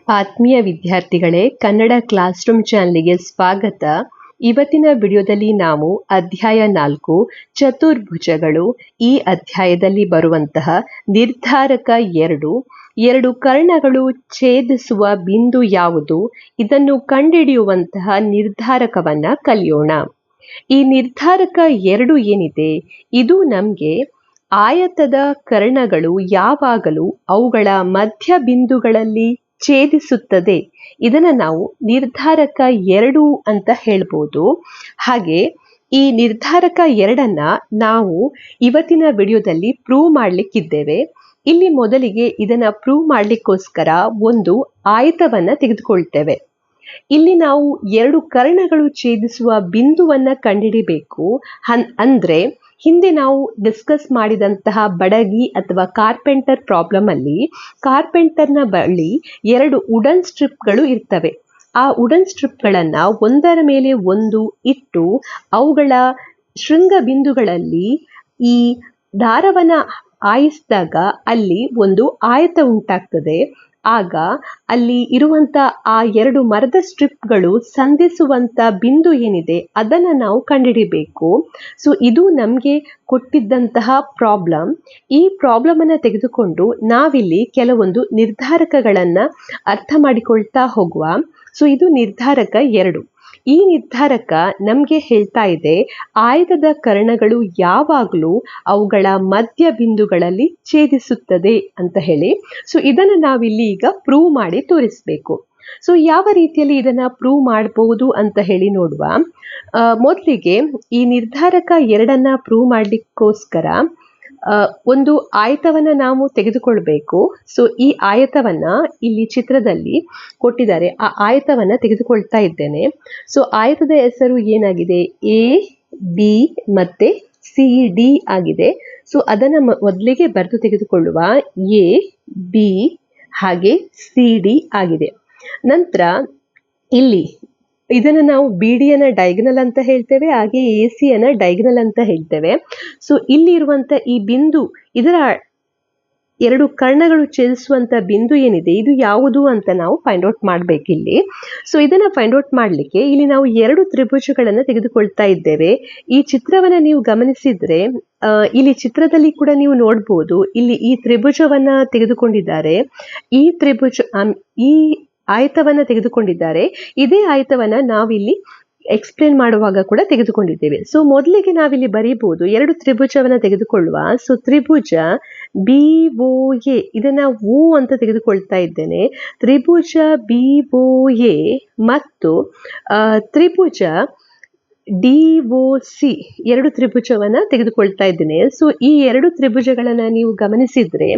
ಆತ್ಮೀಯ ವಿದ್ಯಾರ್ಥಿಗಳೇ, Kannada class room ಚಾನಲ್ಗೆ ಸ್ವಾಗತ. ಇವತ್ತಿನ ವಿಡಿಯೋದಲ್ಲಿ ನಾವು ಅಧ್ಯಾಯ 4 ಚತುರ್ಭುಜಗಳು, ಈ ಅಧ್ಯಾಯದಲ್ಲಿ ಬರುವಂತಹ ನಿರ್ಧಾರಕ 2 ಕರ್ಣಗಳು ಛೇದಿಸುವ ಬಿಂದು ಯಾವುದು, ಇದನ್ನು ಕಂಡುಹಿಡಿಯುವಂತಹ ನಿರ್ಧಾರಕವನ್ನ ಕಲಿಯೋಣ. ಈ ನಿರ್ಧಾರಕ 2 ಏನಿದೆ, ಇದು ನಮಗೆ ಆಯತದ ಕರ್ಣಗಳು ಯಾವಾಗಲೂ ಅವುಗಳ ಮಧ್ಯ ಬಿಂದುಗಳಲ್ಲಿ ಛೇದಿಸುತ್ತದೆ, ಇದನ್ನ ನಾವು ನಿರ್ಧಾರಕ 2 ಅಂತ ಹೇಳ್ಬೋದು. ಹಾಗೆ ಈ ನಿರ್ಧಾರಕ 2 ನಾವು ಇವತ್ತಿನ ವಿಡಿಯೋದಲ್ಲಿ ಪ್ರೂವ್ ಮಾಡ್ಲಿಕ್ಕಿದ್ದೇವೆ. ಇಲ್ಲಿ ಮೊದಲಿಗೆ ಇದನ್ನ ಪ್ರೂವ್ ಮಾಡ್ಲಿಕ್ಕೋಸ್ಕರ ಒಂದು ಆಯತವನ್ನ ತೆಗೆದುಕೊಳ್ತೇವೆ. ಇಲ್ಲಿ ನಾವು 2 ಕರ್ಣಗಳು ಛೇದಿಸುವ ಬಿಂದುವನ್ನ ಕಂಡುಹಿಡಿಬೇಕು. ಅಂದ್ರೆ ಹಿಂದೆ ನಾವು ಡಿಸ್ಕಸ್ ಮಾಡಿದಂತಹ ಬಡಗಿ ಅಥವಾ ಕಾರ್ಪೆಂಟರ್ ಪ್ರಾಬ್ಲಮ್ ಅಲ್ಲಿ ಕಾರ್ಪೆಂಟರ್ನ ಬಳಿ 2 ವುಡನ್ ಸ್ಟ್ರಿಪ್ಗಳು ಇರ್ತವೆ. ಆ ವುಡನ್ ಸ್ಟ್ರಿಪ್ಗಳನ್ನ ಒಂದರ ಮೇಲೆ ಒಂದು ಇಟ್ಟು ಅವುಗಳ ಶೃಂಗ ಬಿಂದುಗಳಲ್ಲಿ ಈ ದಾರವನ್ನ ಆಯಿಸಿದಾಗ ಅಲ್ಲಿ ಒಂದು ಆಯತ ಉಂಟಾಗ್ತದೆ. ಆಗ ಅಲ್ಲಿ ಇರುವಂತ ಆ 2 ಮರದ ಸ್ಟ್ರಿಪ್ಗಳು ಸಂಧಿಸುವಂತ ಬಿಂದು ಏನಿದೆ ಅದನ್ನ ನಾವು ಕಂಡುಹಿಡಿಬೇಕು. ಸೊ ಇದು ನಮಗೆ ಕೊಟ್ಟಿದ್ದಂತಹ ಪ್ರಾಬ್ಲಮ್. ಈ ಪ್ರಾಬ್ಲಮ್ ಅನ್ನ ತೆಗೆದುಕೊಂಡು ನಾವಿಲ್ಲಿ ಕೆಲವೊಂದು ನಿರ್ಧಾರಕಗಳನ್ನ ಅರ್ಥ ಮಾಡಿಕೊಳ್ತಾ ಹೋಗುವ. ಸೊ ಇದು ನಿರ್ಧಾರಕ 2. ಈ ನಿರ್ಧಾರಕ ನಮಗೆ ಹೇಳ್ತಾ ಇದೆ, ಆಯತದ ಕರ್ಣಗಳು ಯಾವಾಗಲೂ ಅವುಗಳ ಮಧ್ಯ ಬಿಂದುಗಳಲ್ಲಿ ಛೇದಿಸುತ್ತದೆ ಅಂತ ಹೇಳಿ. ಸೊ ಇದನ್ನು ನಾವಿಲ್ಲಿ ಈಗ ಪ್ರೂವ್ ಮಾಡಿ ತೋರಿಸ್ಬೇಕು. ಸೊ ಯಾವ ರೀತಿಯಲ್ಲಿ ಇದನ್ನ ಪ್ರೂವ್ ಮಾಡಬಹುದು ಅಂತ ಹೇಳಿ ನೋಡುವ. ಮೊದಲಿಗೆ ಈ ನಿರ್ಧಾರಕ 2 ಪ್ರೂವ್ ಮಾಡ್ಲಿಕ್ಕೋಸ್ಕರ ಒಂದು ಆಯತವನ್ನ ನಾವು ತೆಗೆದುಕೊಳ್ಬೇಕು. ಸೊ ಈ ಆಯತವನ್ನ ಇಲ್ಲಿ ಚಿತ್ರದಲ್ಲಿ ಕೊಟ್ಟಿದ್ದಾರೆ, ಆ ಆಯತವನ್ನ ತೆಗೆದುಕೊಳ್ತಾ ಇದ್ದೇನೆ. ಸೊ ಆಯತದ ಹೆಸರು ಏನಾಗಿದೆ, AB ಮತ್ತೆ CD ಆಗಿದೆ. ಸೊ ಅದನ್ನ ಮೊದಲಿಗೆ ಬರೆದು ತೆಗೆದುಕೊಳ್ಳುವ. AB ಹಾಗೆ CD ಆಗಿದೆ. ನಂತರ ಇಲ್ಲಿ ಇದನ್ನ ನಾವು BD ಯನ್ನ ಡೈಗನಲ್ ಅಂತ ಹೇಳ್ತೇವೆ, ಹಾಗೆ AC ಯನ್ನ ಡೈಗನಲ್ ಅಂತ ಹೇಳ್ತೇವೆ. ಸೊ ಇಲ್ಲಿ ಇರುವಂತ ಈ ಬಿಂದು, ಇದರ 2 ಕರ್ಣಗಳು ಛೇದಿಸುವಂತ ಬಿಂದು ಏನಿದೆ ಇದು ಯಾವುದು ಅಂತ ನಾವು ಫೈಂಡ್ ಔಟ್ ಮಾಡ್ಬೇಕಿಲ್ಲಿ. ಸೊ ಇದನ್ನ ಫೈಂಡ್ ಔಟ್ ಮಾಡ್ಲಿಕ್ಕೆ ಇಲ್ಲಿ ನಾವು 2 ತ್ರಿಭುಜಗಳನ್ನ ತೆಗೆದುಕೊಳ್ತಾ ಇದ್ದೇವೆ. ಈ ಚಿತ್ರವನ್ನ ನೀವು ಗಮನಿಸಿದ್ರೆ ಇಲ್ಲಿ ಚಿತ್ರದಲ್ಲಿ ಕೂಡ ನೀವು ನೋಡ್ಬೋದು, ಇಲ್ಲಿ ಈ ತ್ರಿಭುಜವನ್ನ ತೆಗೆದುಕೊಂಡಿದ್ದಾರೆ, ಈ ತ್ರಿಭುಜ ಈ ಆಯತವನ್ನ ತೆಗೆದುಕೊಂಡಿದ್ದಾರೆ. ಇದೇ ಆಯತವನ್ನ ನಾವಿಲ್ಲಿ ಎಕ್ಸ್ಪ್ಲೇನ್ ಮಾಡುವಾಗ ಕೂಡ ತೆಗೆದುಕೊಂಡಿದ್ದೇವೆ. ಸೊ ಮೊದಲಿಗೆ ನಾವಿಲ್ಲಿ ಬರೀಬಹುದು, 2 ತ್ರಿಭುಜವನ್ನ ತೆಗೆದುಕೊಳ್ಳುವ. ಸೊ ತ್ರಿಭುಜ BOA, ಇದನ್ನ O ಅಂತ ತೆಗೆದುಕೊಳ್ತಾ ಇದ್ದೇನೆ. ತ್ರಿಭುಜ BOA ಮತ್ತು ತ್ರಿಭುಜ DOC, 2 ತ್ರಿಭುಜವನ್ನ ತೆಗೆದುಕೊಳ್ತಾ ಇದ್ದೇನೆ. ಸೊ ಈ 2 ತ್ರಿಭುಜಗಳನ್ನ ನೀವು ಗಮನಿಸಿದ್ರೆ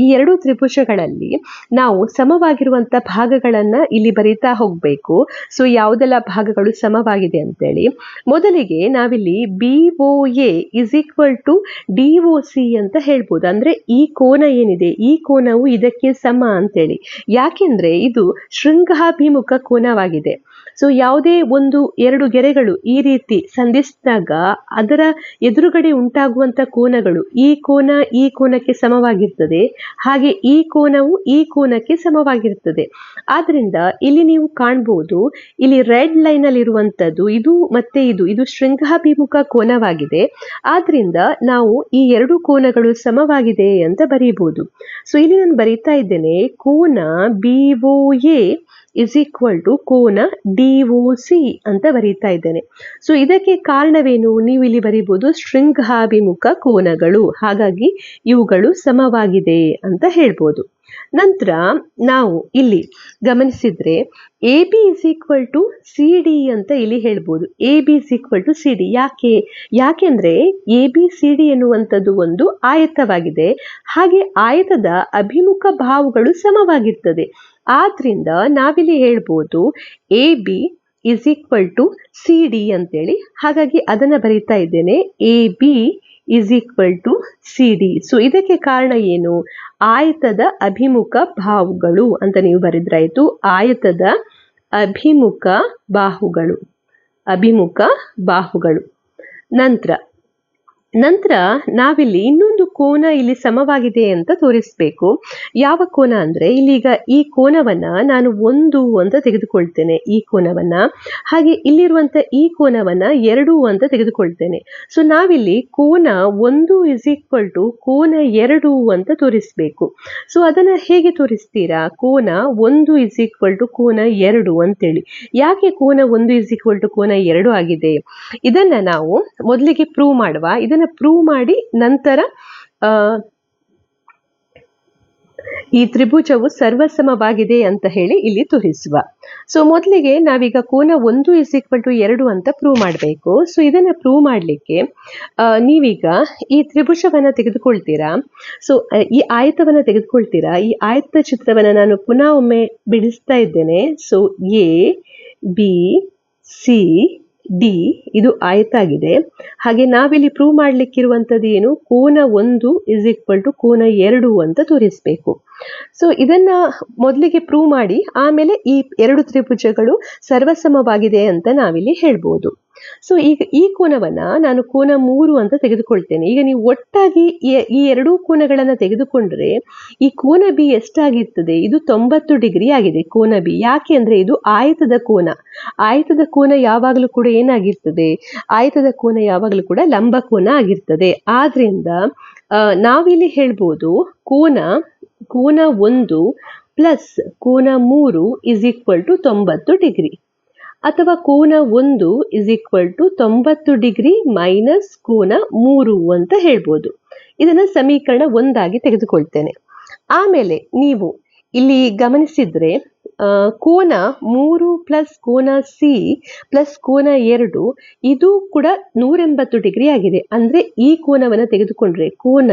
ಈ 2 ತ್ರಿಭುಜಗಳಲ್ಲಿ ನಾವು ಸಮವಾಗಿರುವಂತ ಭಾಗಗಳನ್ನ ಇಲ್ಲಿ ಬರೀತಾ ಹೋಗ್ಬೇಕು. ಸೊ ಯಾವುದೆಲ್ಲ ಭಾಗಗಳು ಸಮವಾಗಿದೆ ಅಂತೇಳಿ ಮೊದಲಿಗೆ ನಾವಿಲ್ಲಿ BOA is equal to DOC ಅಂತ ಹೇಳ್ಬೋದು. ಅಂದ್ರೆ ಈ ಕೋನ ಏನಿದೆ, ಈ ಕೋನವು ಇದಕ್ಕೆ ಸಮ ಅಂತೇಳಿ. ಯಾಕೆಂದ್ರೆ ಇದು ಶೃಂಗಾಭಿಮುಖ ಕೋನವಾಗಿದೆ. ಸೊ ಯಾವುದೇ ಒಂದು 2 ಗೆರೆಗಳು ಈ ರೀತಿ ಸಂಧಿಸಿದಾಗ ಅದರ ಎದುರುಗಡೆ ಉಂಟಾಗುವಂತ ಕೋನಗಳು ಈ ಕೋನ ಈ ಕೋನಕ್ಕೆ ಸಮವಾಗಿರ್ತದೆ, ಹಾಗೆ ಈ ಕೋನವು ಈ ಕೋನಕ್ಕೆ ಸಮವಾಗಿರ್ತದೆ. ಆದ್ರಿಂದ ಇಲ್ಲಿ ನೀವು ಕಾಣ್ಬೋದು, ಇಲ್ಲಿ ರೆಡ್ ಲೈನ್ ಅಲ್ಲಿ ಇರುವಂತದ್ದು ಇದು ಮತ್ತೆ ಇದು ಶೃಂಗಾಭಿಮುಖ ಕೋನವಾಗಿದೆ. ಆದ್ರಿಂದ ನಾವು ಈ 2 ಕೋನಗಳು ಸಮವಾಗಿದೆ ಅಂತ ಬರೀಬಹುದು. ಸೊ ಇಲ್ಲಿ ನಾನು ಬರೀತಾ ಇದ್ದೇನೆ, ಕೋನ BOA is equal to ಕೋನ DOC ಅಂತ ಬರೀತಾ ಇದ್ದೇನೆ. ಸೊ ಇದಕ್ಕೆ ಕಾರಣವೇನು, ನೀವು ಇಲ್ಲಿ ಬರೀಬಹುದು ಶೃಂಗಾಭಿಮುಖ ಕೋನಗಳು, ಹಾಗಾಗಿ ಇವುಗಳು ಸಮವಾಗಿದೆ ಅಂತ ಹೇಳ್ಬೋದು. ನಂತರ ನಾವು ಇಲ್ಲಿ ಗಮನಿಸಿದ್ರೆ AB is equal to CD ಅಂತ ಇಲ್ಲಿ ಹೇಳ್ಬೋದು. AB is equal to CD ಯಾಕೆಂದ್ರೆ ABCD ಎನ್ನುವಂಥದ್ದು ಒಂದು ಆಯತವಾಗಿದೆ, ಹಾಗೆ ಆಯತದ ಅಭಿಮುಖ ಬಾಹುಗಳು ಸಮವಾಗಿರ್ತದೆ. ಆದ್ರಿಂದ ನಾವಿಲ್ಲಿ ಹೇಳ್ಬೋದು AB is equal to CD ಅಂತೇಳಿ. ಹಾಗಾಗಿ ಅದನ್ನ ಬರೀತಾ ಇದ್ದೇನೆ, AB is equal to CD. So ಇದಕ್ಕೆ ಕಾರಣ ಏನು, ಆಯತದ ಅಭಿಮುಖ ಬಾಹುಗಳು ಅಂತ ನೀವು ಬರೆದ್ರಾಯ್ತು. ಆಯತದ ಅಭಿಮುಖ ಬಾಹುಗಳು. ನಂತರ ನಾವಿಲ್ಲಿ ಇನ್ನೊಂದು ಒಂದು ಕೋನ ಇಲ್ಲಿ ಸಮವಾಗಿದೆ ಅಂತ ತೋರಿಸ್ಬೇಕು. ಯಾವ ಕೋನ ಅಂದ್ರೆ ಇಲ್ಲೀಗ ಈ ಕೋನವನ್ನ ನಾನು 1 ಅಂತ ತೆಗೆದುಕೊಳ್ತೇನೆ, ಈ ಕೋನವನ್ನ. ಹಾಗೆ ಇಲ್ಲಿರುವಂತ ಈ ಕೋನವನ್ನ 2 ಅಂತ ತೆಗೆದುಕೊಳ್ತೇನೆ. ಸೊ ನಾವಿಲ್ಲಿ ಕೋನ 1 = ಕೋನ 2 ಅಂತ ತೋರಿಸ್ಬೇಕು. ಸೊ ಅದನ್ನ ಹೇಗೆ ತೋರಿಸ್ತೀರಾ? ಕೋನ 1 = ಕೋನ 2 ಅಂತೇಳಿ. ಯಾಕೆ ಕೋನ 1 = ಕೋನ 2 ಆಗಿದೆ? ಇದನ್ನ ನಾವು ಮೊದಲಿಗೆ ಪ್ರೂವ್ ಮಾಡುವ. ಇದನ್ನ ಪ್ರೂವ್ ಮಾಡಿ ನಂತರ ಈ ತ್ರಿಭುಜವು ಸರ್ವಸಮವಾಗಿದೆ ಅಂತ ಹೇಳಿ ಇಲ್ಲಿ ತೋರಿಸುವ. ಸೊ ಮೊದಲಿಗೆ ನಾವೀಗ ಕೋನ 1 = 2 ಅಂತ ಪ್ರೂವ್ ಮಾಡಬೇಕು. ಸೊ ಇದನ್ನ ಪ್ರೂವ್ ಮಾಡಲಿಕ್ಕೆ ನೀವೀಗ ಈ ತ್ರಿಭುಜವನ್ನ ತೆಗೆದುಕೊಳ್ತೀರಾ. ಸೊ ಈ ಆಯತವನ್ನ ತೆಗೆದುಕೊಳ್ತೀರಾ. ಈ ಆಯತ ಚಿತ್ರವನ್ನ ನಾನು ಪುನಃ ಒಮ್ಮೆ ಬಿಡಿಸ್ತಾ ಇದ್ದೇನೆ. So A B C D ಇದು ಆಯತ ಆಗಿದೆ. ಹಾಗೆ ನಾವಿಲ್ಲಿ ಪ್ರೂವ್ ಮಾಡ್ಲಿಕ್ಕಿರುವಂತದ್ದು ಏನು? ಕೋನ 1 = ಕೋನ 2 ಅಂತ ತೋರಿಸ್ಬೇಕು. ಸೊ ಇದನ್ನ ಮೊದಲಿಗೆ ಪ್ರೂವ್ ಮಾಡಿ ಆಮೇಲೆ ಈ ಎರಡು ತ್ರಿಭುಜಗಳು ಸರ್ವಸಮವಾಗಿದೆ ಅಂತ ನಾವಿಲ್ಲಿ ಹೇಳ್ಬೋದು. ಸೊ ಈಗ ಈ ಕೋನವನ್ನ ನಾನು ಕೋನ 3 ಅಂತ ತೆಗೆದುಕೊಳ್ತೇನೆ. ಈಗ ನೀವು ಒಟ್ಟಾಗಿ ಈ ಎರಡೂ ಕೋನಗಳನ್ನ ತೆಗೆದುಕೊಂಡ್ರೆ ಈ ಕೋನ ಬಿ ಎಷ್ಟಾಗಿರ್ತದೆ? ಇದು 90 ಡಿಗ್ರಿ ಆಗಿದೆ ಕೋನ ಬಿ. ಯಾಕೆ ಅಂದ್ರೆ ಇದು ಆಯತದ ಕೋನ. ಆಯತದ ಕೋನ ಯಾವಾಗಲೂ ಕೂಡ ಏನಾಗಿರ್ತದೆ? ಆಯತದ ಕೋನ ಯಾವಾಗಲೂ ಕೂಡ ಲಂಬ ಕೋನ ಆಗಿರ್ತದೆ. ಆದ್ರಿಂದ ನಾವಿಲ್ಲಿ ಹೇಳ್ಬೋದು ಕೋನ 1 ಪ್ಲಸ್ ಕೋನ 3 = 90 ಡಿಗ್ರಿ, ಅಥವಾ ಕೋನ 1 = 90 ಡಿಗ್ರಿ ಮೈನಸ್ ಕೋನ 3 ಅಂತ ಹೇಳ್ಬೋದು. ಇದನ್ನ ಸಮೀಕರಣ 1 ತೆಗೆದುಕೊಳ್ತೇನೆ. ಆಮೇಲೆ ನೀವು ಇಲ್ಲಿ ಗಮನಿಸಿದ್ರೆ ಕೋನ 3 ಪ್ಲಸ್ ಕೋನ ಸಿ ಪ್ಲಸ್ ಕೋನ 2 ಇದು ಕೂಡ 180 ಡಿಗ್ರಿ ಆಗಿದೆ. ಅಂದ್ರೆ ಈ ಕೋನವನ್ನ ತೆಗೆದುಕೊಂಡ್ರೆ ಕೋನ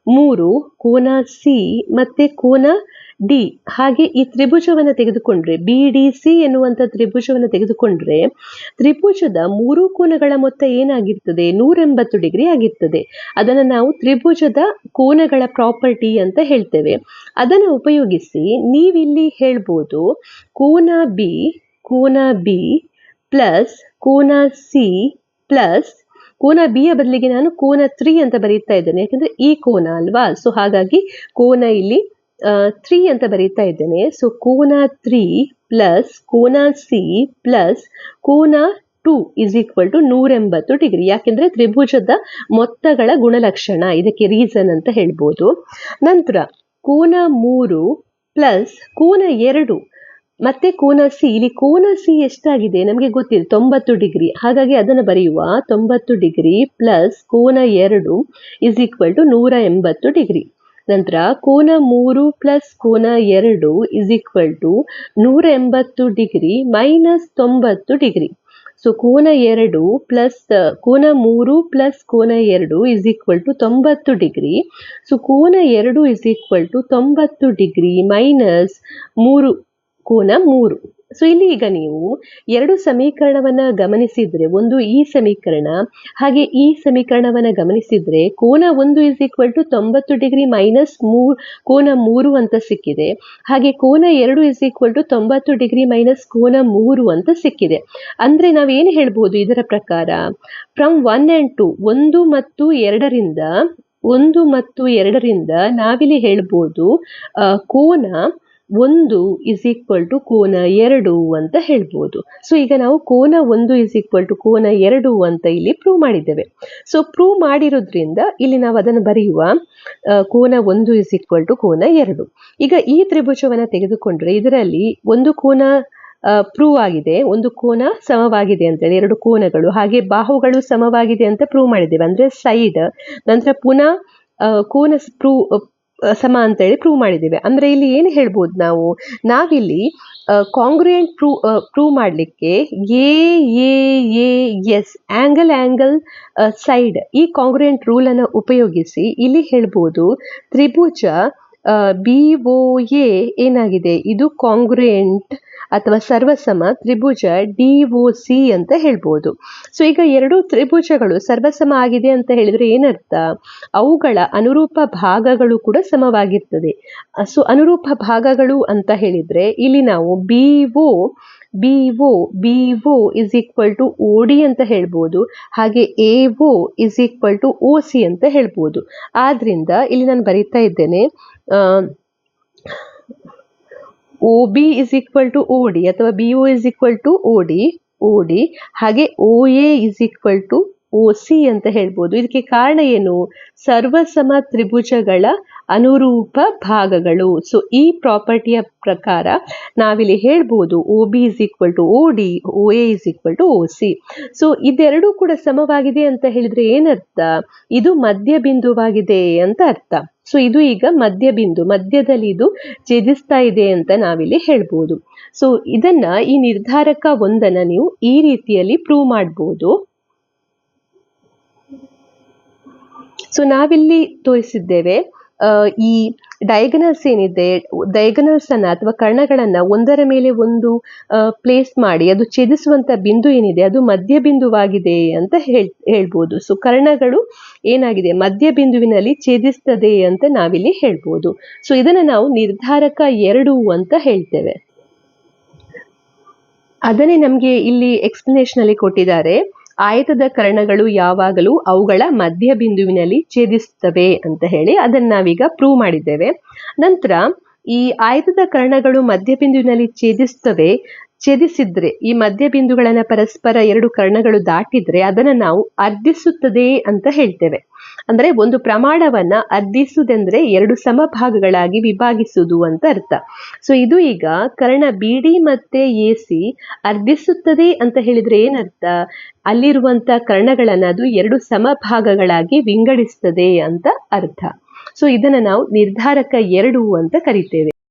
3, ಕೋನ ಸಿ ಮತ್ತೆ ಕೋನ ಡಿ, ಹಾಗೆ ಈ ತ್ರಿಭುಜವನ್ನ ತೆಗೆದುಕೊಂಡ್ರೆ BDC ಎನ್ನುವಂತ ತ್ರಿಭುಜವನ್ನ ತೆಗೆದುಕೊಂಡ್ರೆ ತ್ರಿಭುಜದ 3 ಕೋನಗಳ ಮೊತ್ತ ಏನಾಗಿರ್ತದೆ? 180 ಡಿಗ್ರಿ ಆಗಿರ್ತದೆ. ಅದನ್ನ ನಾವು ತ್ರಿಭುಜದ ಕೋನಗಳ ಪ್ರಾಪರ್ಟಿ ಅಂತ ಹೇಳ್ತೇವೆ. ಅದನ್ನು ಉಪಯೋಗಿಸಿ ನೀವಿಲ್ಲಿ ಹೇಳ್ಬೋದು ಕೋನ ಬಿ ಪ್ಲಸ್ ಕೋನ ಸಿ ಪ್ಲಸ್ ಕೋನ ಬಿಯ ಬದಲಿಗೆ ನಾನು ಕೋನ 3 ಅಂತ ಬರೀತಾ ಇದ್ದೇನೆ, ಯಾಕಂದ್ರೆ ಈ ಕೋನ ಅಲ್ವಾ. ಸೊ ಹಾಗಾಗಿ ಕೋನ ಇಲ್ಲಿ 3 ಅಂತ ಬರೀತಾ ಇದ್ದೇನೆ. ಸೊ ಕೋನ 3 ಪ್ಲಸ್ ಕೋನ ಸಿ ಪ್ಲಸ್ ಕೋನ 2 = 180 ಡಿಗ್ರಿ. ಯಾಕೆಂದ್ರೆ ತ್ರಿಭುಜದ ಮೊತ್ತಗಳ ಗುಣಲಕ್ಷಣ, ಇದಕ್ಕೆ ರೀಸನ್ ಅಂತ ಹೇಳ್ಬೋದು. ನಂತರ ಕೋನ 3 ಪ್ಲಸ್ ಕೋನ 2 ಮತ್ತೆ ಕೋನ ಸಿ. ಇಲ್ಲಿ ಕೋನ ಸಿ ಎಷ್ಟಾಗಿದೆ ನಮಗೆ ಗೊತ್ತಿದೆ, 90 ಡಿಗ್ರಿ. ಹಾಗಾಗಿ ಅದನ್ನು ಬರೆಯುವ 90 ಡಿಗ್ರಿ ಪ್ಲಸ್ ಕೋನ 2 = 180 ಡಿಗ್ರಿ. ನಂತರ ಕೋನ 3 ಪ್ಲಸ್ ಕೋನ 2 = 180 ಡಿಗ್ರಿ ಮೈನಸ್ 90 ಡಿಗ್ರಿ. ಸೊ ಕೋನ 2 ಪ್ಲಸ್ ಕೋನ 3 ಪ್ಲಸ್ ಕೋನ 2 = 90 ಡಿಗ್ರಿ. ಸೊ ಕೋನ 2 = 90 ಡಿಗ್ರಿ ಮೈನಸ್ 3 ಕೋನ 3. ಸೊ ಇಲ್ಲಿ ಈಗ ನೀವು ಎರಡು ಸಮೀಕರಣವನ್ನ ಗಮನಿಸಿದ್ರೆ, ಒಂದು ಈ ಸಮೀಕರಣ ಹಾಗೆ ಈ ಸಮೀಕರಣವನ್ನ ಗಮನಿಸಿದ್ರೆ ಕೋನ 1 = 90 ಡಿಗ್ರಿ ಮೈನಸ್ ಕೋನ 3 ಅಂತ ಸಿಕ್ಕಿದೆ. ಹಾಗೆ ಕೋನ 2 = 90 ಡಿಗ್ರಿ ಮೈನಸ್ ಕೋನ 3 ಅಂತ ಸಿಕ್ಕಿದೆ. ಅಂದ್ರೆ ನಾವೇನು ಹೇಳ್ಬೋದು ಇದರ ಪ್ರಕಾರ? ಫ್ರಮ್ 1 and 2, 1 ಮತ್ತು 2ರಿಂದ ನಾವಿಲ್ಲಿ ಹೇಳ್ಬೋದು ಕೋನ 1 = ಕೋನ 2 ಅಂತ ಹೇಳ್ಬೋದು. ಸೊ ಈಗ ನಾವು ಕೋನ 1 = ಕೋನ 2 ಅಂತ ಇಲ್ಲಿ ಪ್ರೂವ್ ಮಾಡಿದ್ದೇವೆ. ಸೊ ಪ್ರೂವ್ ಮಾಡಿರೋದ್ರಿಂದ ಇಲ್ಲಿ ನಾವು ಅದನ್ನು ಬರೆಯುವ ಕೋನ 1 = ಕೋನ 2. ಈಗ ಈ ತ್ರಿಭುಜವನ್ನ ತೆಗೆದುಕೊಂಡ್ರೆ ಇದರಲ್ಲಿ ಒಂದು ಕೋನ ಪ್ರೂವ್ ಆಗಿದೆ, ಒಂದು ಕೋನ ಸಮವಾಗಿದೆ ಅಂತೇಳಿ, ಎರಡು ಕೋನಗಳು. ಹಾಗೆ ಬಾಹುಗಳು ಸಮವಾಗಿದೆ ಅಂತ ಪ್ರೂವ್ ಮಾಡಿದ್ದೇವೆ, ಅಂದ್ರೆ ಸೈಡ್. ನಂತರ ಪುನಃ ಕೋನ ಸಮ ಅಂತೇಳಿ ಪ್ರೂವ್ ಮಾಡಿದ್ದೇವೆ. ಅಂದ್ರೆ ಇಲ್ಲಿ ಏನು ಹೇಳ್ಬೋದು ನಾವಿಲ್ಲಿ ಕಾಂಗ್ರುಯೆಂಟ್ ಪ್ರೂವ್ ಮಾಡಲಿಕ್ಕೆ AAS ಆಂಗಲ್ ಸೈಡ್ ಈ ಕಾಂಗ್ರುಯೆಂಟ್ ರೂಲ್ ಅನ್ನು ಉಪಯೋಗಿಸಿ ಇಲ್ಲಿ ಹೇಳ್ಬೋದು ತ್ರಿಭುಜ BOA ಏನಾಗಿದೆ, ಇದು ಕಾಂಗ್ರುಯೆಂಟ್ ಅಥವಾ ಸರ್ವಸಮ ತ್ರಿಭುಜ DOC ಅಂತ ಹೇಳ್ಬೋದು. ಸೊ ಈಗ ಎರಡು ತ್ರಿಭುಜಗಳು ಸರ್ವಸಮ ಆಗಿದೆ ಅಂತ ಹೇಳಿದ್ರೆ ಏನರ್ಥ? ಅವುಗಳ ಅನುರೂಪ ಭಾಗಗಳು ಕೂಡ ಸಮವಾಗಿರ್ತದೆ. ಸೊ ಅನುರೂಪ ಭಾಗಗಳು ಅಂತ ಹೇಳಿದ್ರೆ ಇಲ್ಲಿ ನಾವು BO BO is equal to OD ಅಂತ ಹೇಳ್ಬೋದು. ಹಾಗೆ AO is equal to OC ಅಂತ ಹೇಳ್ಬೋದು. ಆದ್ರಿಂದ ಇಲ್ಲಿ ನಾನು ಬರೀತಾ ಇದ್ದೇನೆ, OB is equal to OD ಅಥವಾ BO is equal to OD ಹಾಗೆ OA is equal to OC ಅಂತ ಹೇಳ್ಬೋದು. ಇದಕ್ಕೆ ಕಾರಣ ಏನು? ಸರ್ವಸಮ ತ್ರಿಭುಜಗಳ ಅನುರೂಪ ಭಾಗಗಳು. ಸೊ ಈ ಪ್ರಾಪರ್ಟಿಯ ಪ್ರಕಾರ ನಾವಿಲ್ಲಿ ಹೇಳ್ಬೋದು OB is equal to OD, OA is equal to OC. So ಇದೆರಡೂ ಕೂಡ ಸಮವಾಗಿದೆ ಅಂತ ಹೇಳಿದ್ರೆ ಏನರ್ಥ? ಇದು ಮಧ್ಯ ಬಿಂದುವಾಗಿದೆ ಅಂತ ಅರ್ಥ. ಸೊ ಇದು ಈಗ ಮಧ್ಯದಲ್ಲಿ ಇದು ಛೇದಿಸ್ತಾ ಇದೆ ಅಂತ ನಾವಿಲ್ಲಿ ಹೇಳ್ಬೋದು. ಸೊ ಇದನ್ನ, ಈ ನಿರ್ಧಾರಕ 1 ನೀವು ಈ ರೀತಿಯಲ್ಲಿ ಪ್ರೂವ್ ಮಾಡ್ಬೋದು. ಸೊ ನಾವಿಲ್ಲಿ ತೋರಿಸಿದ್ದೇವೆ, ಈ ಡಯಾಗನಲ್ಸ್ ಏನಿದೆ, ಡಯಾಗನಲ್ಸ್ ಅನ್ನ ಅಥವಾ ಕರ್ಣಗಳನ್ನ ಒಂದರ ಮೇಲೆ ಒಂದು ಪ್ಲೇಸ್ ಮಾಡಿ ಅದು ಛೇದಿಸುವಂತ ಬಿಂದು ಏನಿದೆ ಅದು ಮಧ್ಯ ಬಿಂದುವಾಗಿದೆ ಅಂತ ಹೇಳ್ಬೋದು. ಸೊ ಕರ್ಣಗಳು ಏನಾಗಿದೆ, ಮಧ್ಯ ಬಿಂದುವಿನಲ್ಲಿ ಛೇದಿಸ್ತದೆ ಅಂತ ನಾವಿಲ್ಲಿ ಹೇಳ್ಬೋದು. ಸೊ ಇದನ್ನ ನಾವು ನಿರ್ಧಾರಕ 2 ಅಂತ ಹೇಳ್ತೇವೆ. ಅದನ್ನೇ ನಮ್ಗೆ ಇಲ್ಲಿ ಎಕ್ಸ್ಪ್ಲನೇಷನ್ ಅಲ್ಲಿ ಕೊಟ್ಟಿದ್ದಾರೆ. ಆಯತದ ಕರ್ಣಗಳು ಯಾವಾಗಲೂ ಅವುಗಳ ಮಧ್ಯ ಬಿಂದುವಿನಲ್ಲಿ ಛೇದಿಸುತ್ತವೆ ಅಂತ ಹೇಳಿ ಅದನ್ನ ನಾವೀಗ ಪ್ರೂವ್ ಮಾಡಿದ್ದೇವೆ. ನಂತರ ಈ ಆಯತದ ಕರ್ಣಗಳು ಮಧ್ಯ ಬಿಂದುವಿನಲ್ಲಿ ಛೇದಿಸಿದ್ರೆ, ಈ ಮಧ್ಯ ಬಿಂದುಗಳನ್ನ ಪರಸ್ಪರ 2 ಕರ್ಣಗಳು ದಾಟಿದ್ರೆ ಅದನ್ನ ನಾವು ಅರ್ಧಿಸುತ್ತದೆ ಅಂತ ಹೇಳ್ತೇವೆ. ಅಂದ್ರೆ ಒಂದು ಪ್ರಮಾಣವನ್ನ ಅರ್ಧಿಸುವುದೆಂದ್ರೆ 2 ಸಮಭಾಗಗಳಾಗಿ ವಿಭಾಗಿಸುವುದು ಅಂತ ಅರ್ಥ. ಸೊ ಇದು ಈಗ ಕರ್ಣ BD ಮತ್ತೆ AC ಅರ್ಧಿಸುತ್ತದೆ ಅಂತ ಹೇಳಿದ್ರೆ ಏನರ್ಥ? ಅಲ್ಲಿರುವಂತ ಕರ್ಣಗಳನ್ನ ಅದು 2 ಸಮಭಾಗಗಳಾಗಿ ವಿಂಗಡಿಸ್ತದೆ ಅಂತ ಅರ್ಥ. ಸೊ ಇದನ್ನ ನಾವು ನಿರ್ಧಾರಕ 2 ಅಂತ ಕರಿತೇವೆ.